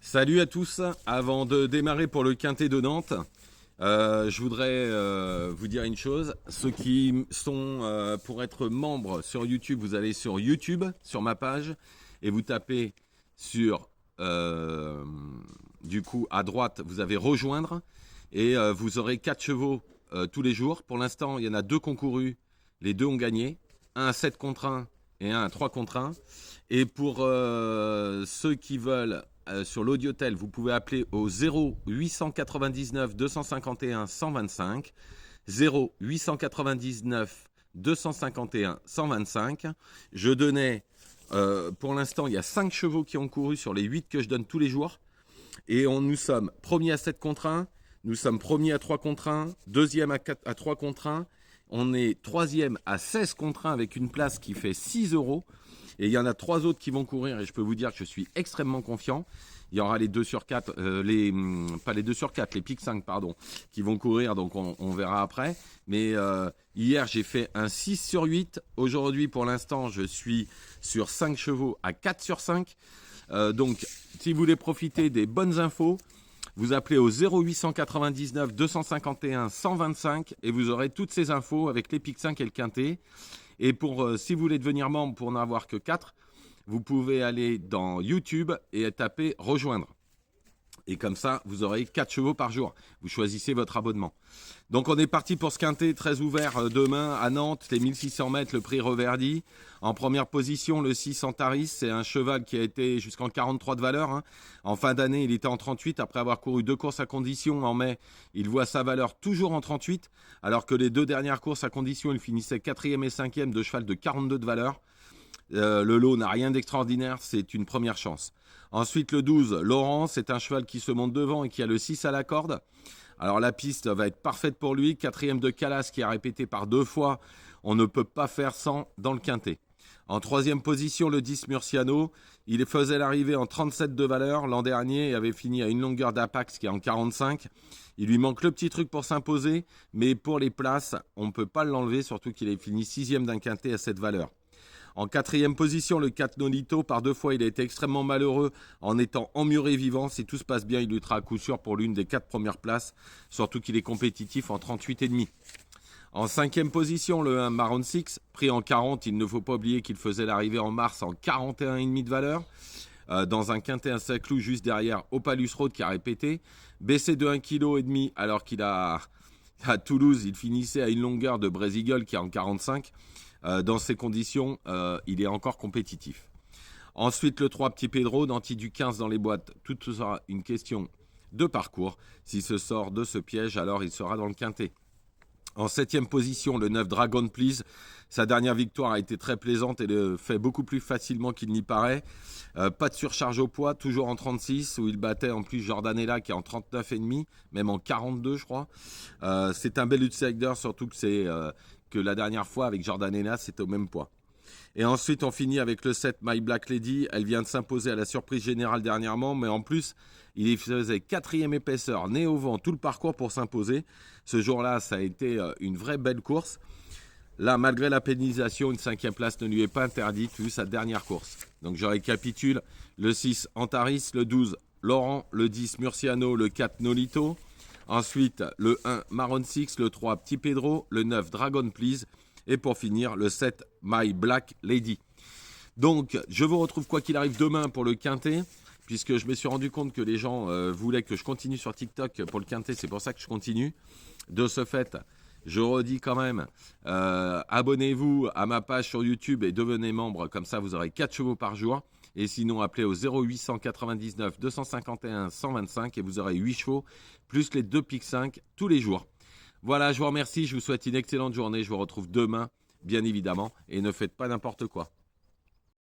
Salut à tous. Avant de démarrer pour le Quintet de Nantes, je voudrais vous dire une chose. Ceux qui sont pour être membres sur YouTube, vous allez sur YouTube, sur ma page, et vous tapez sur, du coup, à droite, vous avez rejoindre, et vous aurez 4 chevaux tous les jours. Pour l'instant, il y en a 2 concourus, les 2 ont gagné, un à 7 contre 1 et un à 3 contre 1. Et pour ceux qui veulent sur l'audiotel, vous pouvez appeler au 0899 251 125. 0899 251 125. Je donnais, pour l'instant, il y a 5 chevaux qui ont couru sur les 8 que je donne tous les jours. Et nous sommes premiers à 7 contre 1, nous sommes premiers à 3 contre 1, deuxième à 3 contre 1. On est troisième à 16 contre 1 avec une place qui fait 6 euros. Et il y en a 3 autres qui vont courir et je peux vous dire que je suis extrêmement confiant. Il y aura les 2 sur 4, pas les 2 sur 4, les pics 5, pardon, qui vont courir, donc on verra après. Mais hier, j'ai fait un 6 sur 8. Aujourd'hui, pour l'instant, je suis sur 5 chevaux à 4 sur 5. Donc, si vous voulez profiter des bonnes infos, vous appelez au 0899 251 125 et vous aurez toutes ces infos avec les pics 5 et le quintet. Et si vous voulez devenir membre pour n'en avoir que 4, vous pouvez aller dans YouTube et taper « Rejoindre ». Et comme ça, vous aurez 4 chevaux par jour. Vous choisissez votre abonnement. Donc on est parti pour ce quintet très ouvert demain à Nantes, les 1600 mètres, le prix Reverdy. En première position, le 6 Antaris, c'est un cheval qui a été jusqu'en 43 de valeur. En fin d'année, il était en 38. Après avoir couru 2 courses à condition en mai, il voit sa valeur toujours en 38. Alors que les 2 dernières courses à condition, il finissait 4e et 5e de cheval de 42 de valeur. Le lot n'a rien d'extraordinaire, c'est une première chance. Ensuite, le 12, Laurent, c'est un cheval qui se monte devant et qui a le 6 à la corde. Alors la piste va être parfaite pour lui. 4e de Calas qui a répété par 2 fois. On ne peut pas faire sans dans le quintet. En 3e position, le 10 Murciano. Il faisait l'arrivée en 37 de valeur l'an dernier et avait fini à une longueur d'Apax qui est en 45. Il lui manque le petit truc pour s'imposer, mais pour les places, on ne peut pas l'enlever, surtout qu'il est fini 6e d'un quintet à cette valeur. En 4e position, le 4 Nolito, par 2 fois, il a été extrêmement malheureux en étant emmuré vivant. Si tout se passe bien, il luttera à coup sûr pour l'une des 4 premières places, surtout qu'il est compétitif en 38,5. En 5e position, le 1 Maroon 6, pris en 40, il ne faut pas oublier qu'il faisait l'arrivée en mars en 41,5 de valeur. Dans un quintet à Saint-Cloud, juste derrière Opalus Road qui a répété. Baissé de 1,5 kg alors qu'il a à Toulouse, il finissait à une longueur de Brésil qui est en 45. Dans ces conditions, il est encore compétitif. Ensuite, le 3 Petit Pedro, Danti du 15 dans les boîtes. Tout sera une question de parcours. S'il se sort de ce piège, alors il sera dans le quintet. En 7e position, le 9 Dragon Please. Sa dernière victoire a été très plaisante et le fait beaucoup plus facilement qu'il n'y paraît. Pas de surcharge au poids, toujours en 36, où il battait en plus Jordanella qui est en 39,5, même en 42 je crois. C'est un bel outsider, surtout que la dernière fois avec Jordanella c'était au même poids. Et ensuite on finit avec le 7 My Black Lady. Elle vient de s'imposer à la surprise générale dernièrement, mais en plus il faisait 4e épaisseur, nez au vent, tout le parcours pour s'imposer. Ce jour-là ça a été une vraie belle course. Là, malgré la pénalisation, une 5e place ne lui est pas interdite vu sa dernière course. Donc je récapitule, le 6 Antaris, le 12 Laurent, le 10 Murciano, le 4 Nolito. Ensuite, le 1 Maroon 6, le 3 Petit Pedro, le 9 Dragon Please. Et pour finir, le 7 My Black Lady. Donc, je vous retrouve quoi qu'il arrive demain pour le quintet, puisque je me suis rendu compte que les gens voulaient que je continue sur TikTok pour le quintet, c'est pour ça que je continue. De ce fait, je redis quand même, abonnez-vous à ma page sur YouTube et devenez membre, comme ça vous aurez 4 chevaux par jour. Et sinon, appelez au 0899 251 125 et vous aurez 8 chevaux, plus les 2 pics 5 tous les jours. Voilà, je vous remercie, je vous souhaite une excellente journée, je vous retrouve demain, bien évidemment, et ne faites pas n'importe quoi.